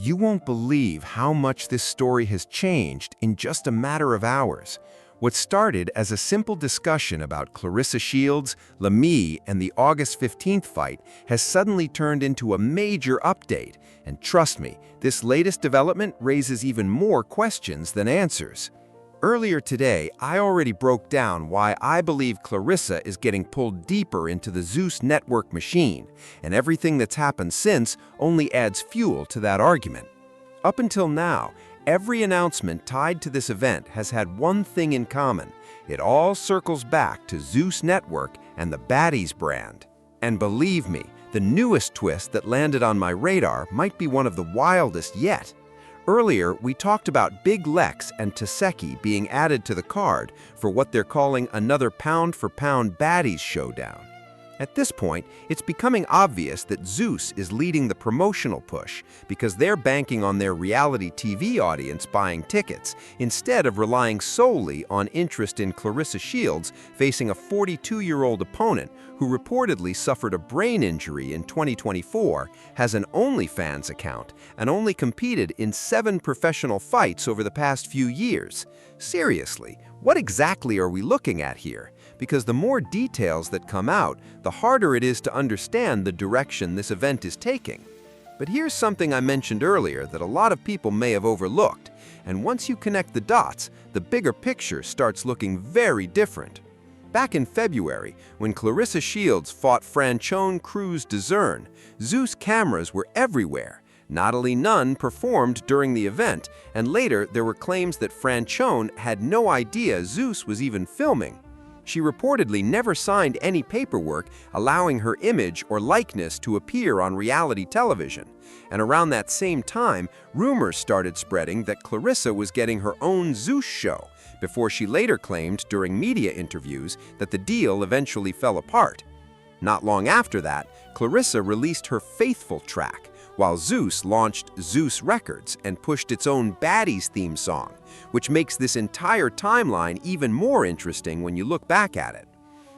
You won't believe how much this story has changed in just a matter of hours. What started as a simple discussion about Claressa Shields, Lamy, and the August 15th fight has suddenly turned into a major update. And trust me, this latest development raises even more questions than answers. Earlier today, I already broke down why I believe Claressa is getting pulled deeper into the Zeus network machine, and everything that's happened since only adds fuel to that argument. Up until now, every announcement tied to this event has had one thing in common. It all circles back to Zeus Network and the Baddies brand. And believe me, the newest twist that landed on my radar might be one of the wildest yet. Earlier, we talked about Big Lex and Taseki being added to the card for what they're calling another pound-for-pound Baddies showdown. At this point, it's becoming obvious that Zeus is leading the promotional push because they're banking on their reality TV audience buying tickets instead of relying solely on interest in Claressa Shields facing a 42-year-old opponent who reportedly suffered a brain injury in 2024, has an OnlyFans account, and only competed in 7 professional fights over the past few years. Seriously, what exactly are we looking at here? Because the more details that come out, the harder it is to understand the direction this event is taking. But here's something I mentioned earlier that a lot of people may have overlooked, and once you connect the dots, the bigger picture starts looking very different. Back in February, when Claressa Shields fought Franchone Cruz de Zern, Zeus cameras were everywhere. Natalie Nunn performed during the event, and later there were claims that Franchone had no idea Zeus was even filming. She reportedly never signed any paperwork allowing her image or likeness to appear on reality television. And around that same time, rumors started spreading that Claressa was getting her own Zeus show, before she later claimed during media interviews that the deal eventually fell apart. Not long after that, Claressa released her Faithful track, while Zeus launched Zeus Records and pushed its own Baddies theme song, which makes this entire timeline even more interesting when you look back at it.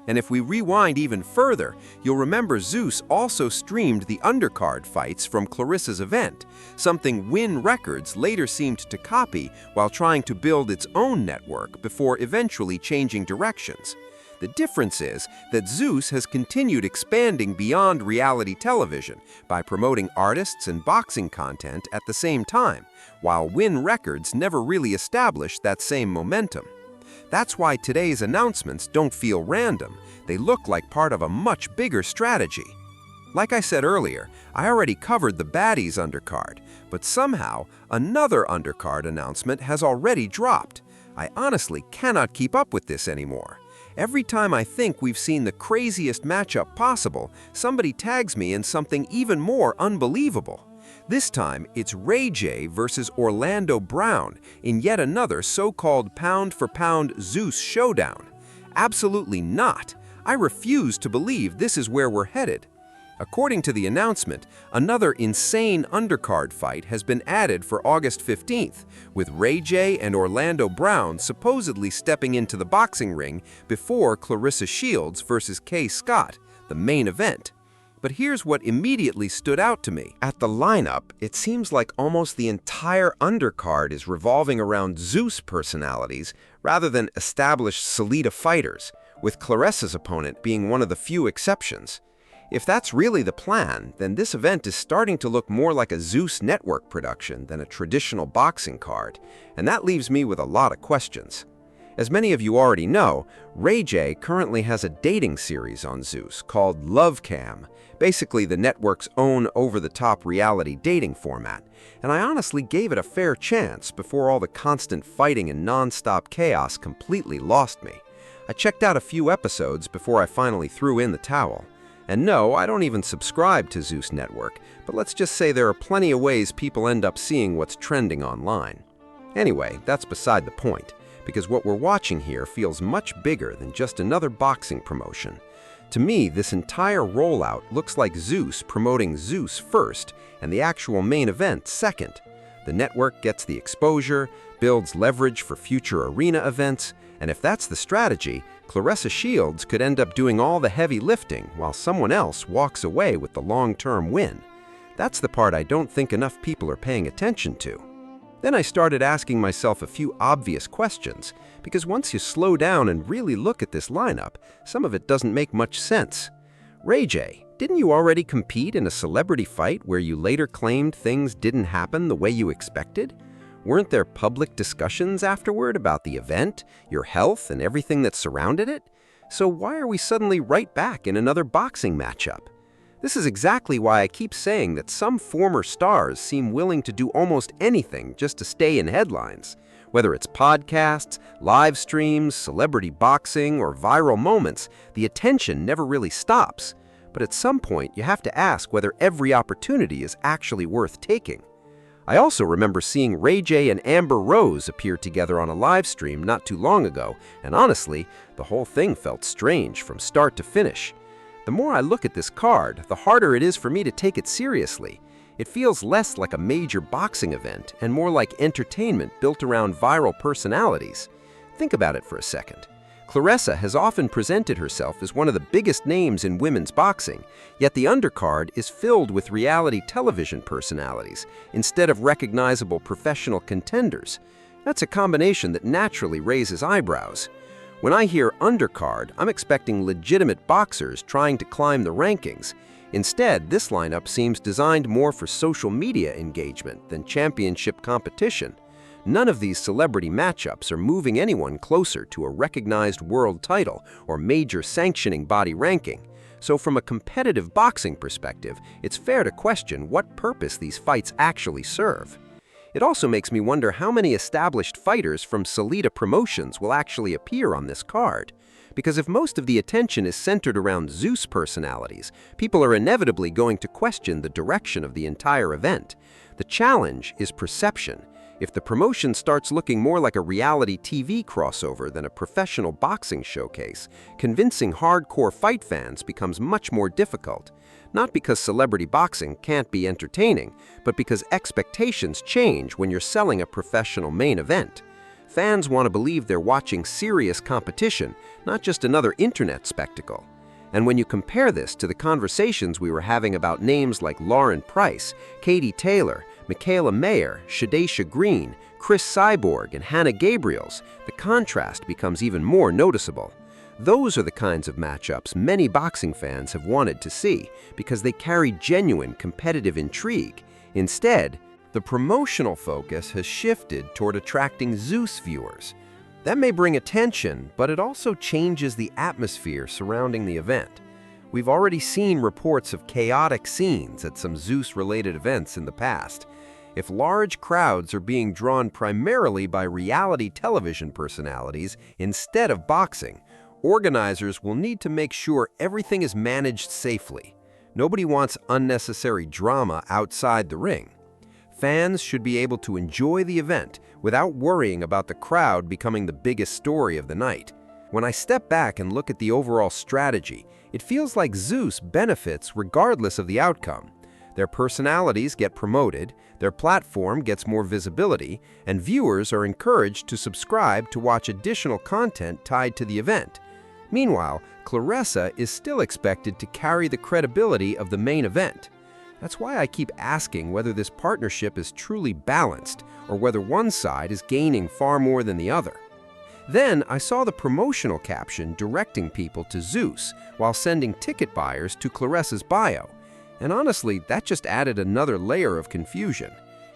And if we rewind even further, you'll remember Zeus also streamed the undercard fights from Claressa's event, something Win Records later seemed to copy while trying to build its own network before eventually changing directions. The difference is that Zeus has continued expanding beyond reality television by promoting artists and boxing content at the same time, while Win Records never really established that same momentum. That's why today's announcements don't feel random. They look like part of a much bigger strategy. Like I said earlier, I already covered the Baddies undercard, but somehow another undercard announcement has already dropped. I honestly cannot keep up with this anymore. Every time I think we've seen the craziest matchup possible, somebody tags me in something even more unbelievable. This time, it's Ray J versus Orlando Brown in yet another so-called pound-for-pound Zeus showdown. Absolutely not. I refuse to believe this is where we're headed. According to the announcement, another insane undercard fight has been added for August 15th, with Ray J and Orlando Brown supposedly stepping into the boxing ring before Claressa Shields versus Kay Scott, the main event. But here's what immediately stood out to me. At the lineup, it seems like almost the entire undercard is revolving around Zeus personalities rather than established Salida fighters, with Claressa's opponent being one of the few exceptions. If that's really the plan, then this event is starting to look more like a Zeus Network production than a traditional boxing card, and that leaves me with a lot of questions. As many of you already know, Ray J currently has a dating series on Zeus called Love Cam, basically the network's own over-the-top reality dating format, and I honestly gave it a fair chance before all the constant fighting and non-stop chaos completely lost me. I checked out a few episodes before I finally threw in the towel. And no, I don't even subscribe to Zeus Network, but let's just say there are plenty of ways people end up seeing what's trending online. Anyway, that's beside the point, because what we're watching here feels much bigger than just another boxing promotion. To me, this entire rollout looks like Zeus promoting Zeus first and the actual main event second. The network gets the exposure, builds leverage for future arena events, and if that's the strategy, Claressa Shields could end up doing all the heavy lifting while someone else walks away with the long-term win. That's the part I don't think enough people are paying attention to. Then I started asking myself a few obvious questions, because once you slow down and really look at this lineup, some of it doesn't make much sense. Ray J, didn't you already compete in a celebrity fight where you later claimed things didn't happen the way you expected? Weren't there public discussions afterward about the event, your health, and everything that surrounded it? So why are we suddenly right back in another boxing matchup? This is exactly why I keep saying that some former stars seem willing to do almost anything just to stay in headlines. Whether it's podcasts, live streams, celebrity boxing, or viral moments, the attention never really stops. But at some point, you have to ask whether every opportunity is actually worth taking. I also remember seeing Ray J and Amber Rose appear together on a live stream not too long ago, and honestly, the whole thing felt strange from start to finish. The more I look at this card, the harder it is for me to take it seriously. It feels less like a major boxing event and more like entertainment built around viral personalities. Think about it for a second. Claressa has often presented herself as one of the biggest names in women's boxing, yet the undercard is filled with reality television personalities instead of recognizable professional contenders. That's a combination that naturally raises eyebrows. When I hear undercard, I'm expecting legitimate boxers trying to climb the rankings. Instead, this lineup seems designed more for social media engagement than championship competition. None of these celebrity matchups are moving anyone closer to a recognized world title or major sanctioning body ranking. So from a competitive boxing perspective, it's fair to question what purpose these fights actually serve. It also makes me wonder how many established fighters from Salida Promotions will actually appear on this card. Because if most of the attention is centered around Zeus personalities, people are inevitably going to question the direction of the entire event. The challenge is perception. If the promotion starts looking more like a reality TV crossover than a professional boxing showcase, convincing hardcore fight fans becomes much more difficult. Not because celebrity boxing can't be entertaining, but because expectations change when you're selling a professional main event. Fans want to believe they're watching serious competition, not just another internet spectacle. And when you compare this to the conversations we were having about names like Lauren Price, Katie Taylor, Michaela Mayer, Shadaysha Green, Chris Cyborg, and Hannah Gabriels, the contrast becomes even more noticeable. Those are the kinds of matchups many boxing fans have wanted to see because they carry genuine competitive intrigue. Instead, the promotional focus has shifted toward attracting Zeus viewers. That may bring attention, but it also changes the atmosphere surrounding the event. We've already seen reports of chaotic scenes at some Zeus-related events in the past. If large crowds are being drawn primarily by reality television personalities instead of boxing, organizers will need to make sure everything is managed safely. Nobody wants unnecessary drama outside the ring. Fans should be able to enjoy the event without worrying about the crowd becoming the biggest story of the night. When I step back and look at the overall strategy, it feels like Zeus benefits regardless of the outcome. Their personalities get promoted, their platform gets more visibility, and viewers are encouraged to subscribe to watch additional content tied to the event. Meanwhile, Claressa is still expected to carry the credibility of the main event. That's why I keep asking whether this partnership is truly balanced or whether one side is gaining far more than the other. Then I saw the promotional caption directing people to Zeus while sending ticket buyers to Claressa's bio. And honestly, that just added another layer of confusion.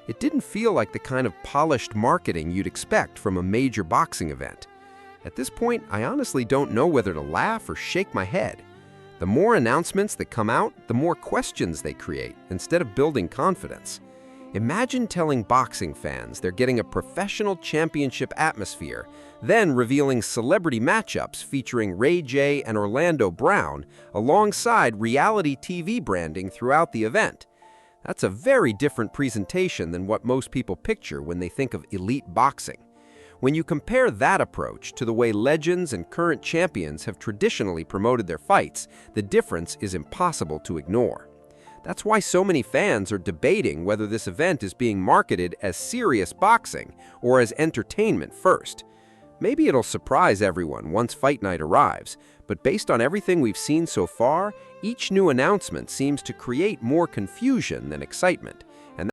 It didn't feel like the kind of polished marketing you'd expect from a major boxing event. At this point, I honestly don't know whether to laugh or shake my head. The more announcements that come out, the more questions they create, instead of building confidence. Imagine telling boxing fans they're getting a professional championship atmosphere, then revealing celebrity matchups featuring Ray J and Orlando Brown alongside reality TV branding throughout the event. That's a very different presentation than what most people picture when they think of elite boxing. When you compare that approach to the way legends and current champions have traditionally promoted their fights, the difference is impossible to ignore. That's why so many fans are debating whether this event is being marketed as serious boxing or as entertainment first. Maybe it'll surprise everyone once fight night arrives, but based on everything we've seen so far, each new announcement seems to create more confusion than excitement.